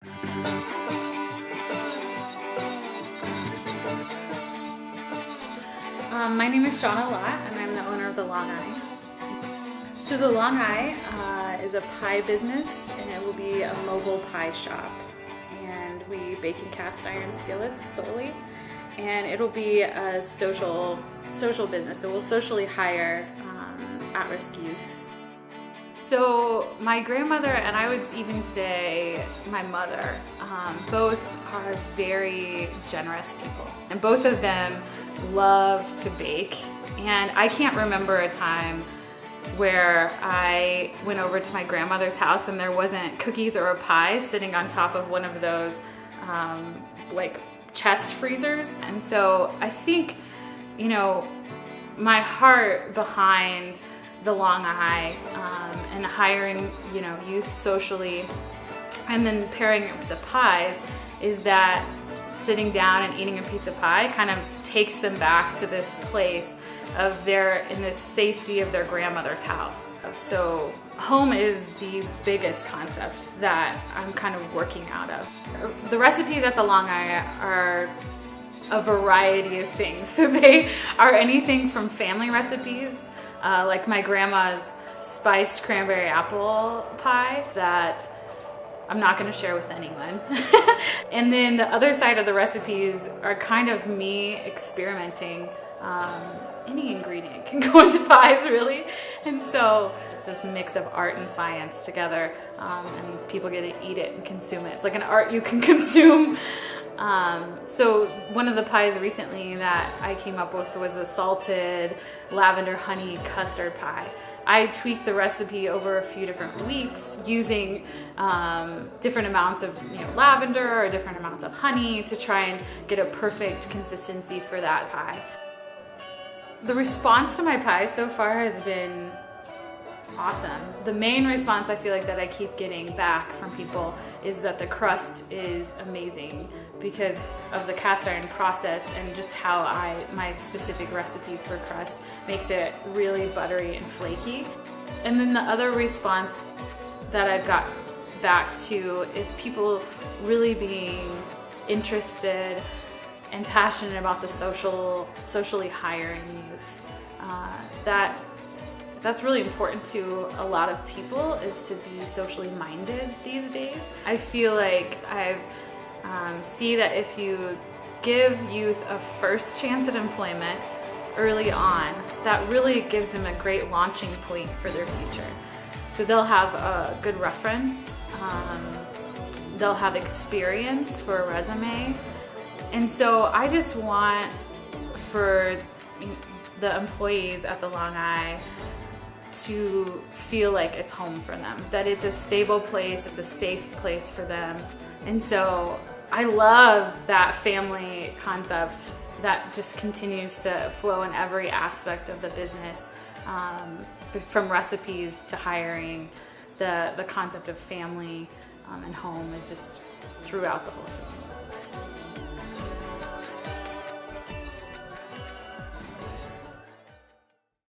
My name is Shauna Lott, and I'm the owner of the Long Eye. So the Long Eye is a pie business, and it will be a mobile pie shop. And we bake in cast iron skillets solely, and it'll be a social business. So we'll socially hire at-risk youth. So my grandmother, and I would even say my mother, both are very generous people, and both of them love to bake. And I can't remember a time where I went over to my grandmother's house and there wasn't cookies or a pie sitting on top of one of those like chest freezers. And so I think, my heart behind the Long Eye and hiring, youth socially and then pairing it with the pies is that sitting down and eating a piece of pie kind of takes them back to this place of in this safety of their grandmother's house. So home is the biggest concept that I'm kind of working out of. The recipes at the Long Eye are a variety of things. So they are anything from family recipes, like my grandma's spiced cranberry apple pie that I'm not going to share with anyone. And then the other side of the recipes are kind of me experimenting. Any ingredient can go into pies, really. And so it's this mix of art and science together, and people get to eat it and consume it. It's like an art you can consume. So one of the pies recently that I came up with was a salted lavender honey custard pie. I tweaked the recipe over a few different weeks using different amounts of lavender or different amounts of honey to try and get a perfect consistency for that pie. The response to my pie so far has been awesome. The main response I feel like that I keep getting back from people is that the crust is amazing because of the cast iron process and just how my specific recipe for crust makes it really buttery and flaky. And then the other response that I've got back to is people really being interested and passionate about the socially hiring youth. That's really important to a lot of people, is to be socially minded these days. I feel like I've see that if you give youth a first chance at employment early on, that really gives them a great launching point for their future. So they'll have a good reference, they'll have experience for a resume. And so I just want for the employees at the Long Eye to feel like it's home for them, that it's a stable place, it's a safe place for them. And so I love that family concept that just continues to flow in every aspect of the business, from recipes to hiring. The concept of family and home is just throughout the whole thing.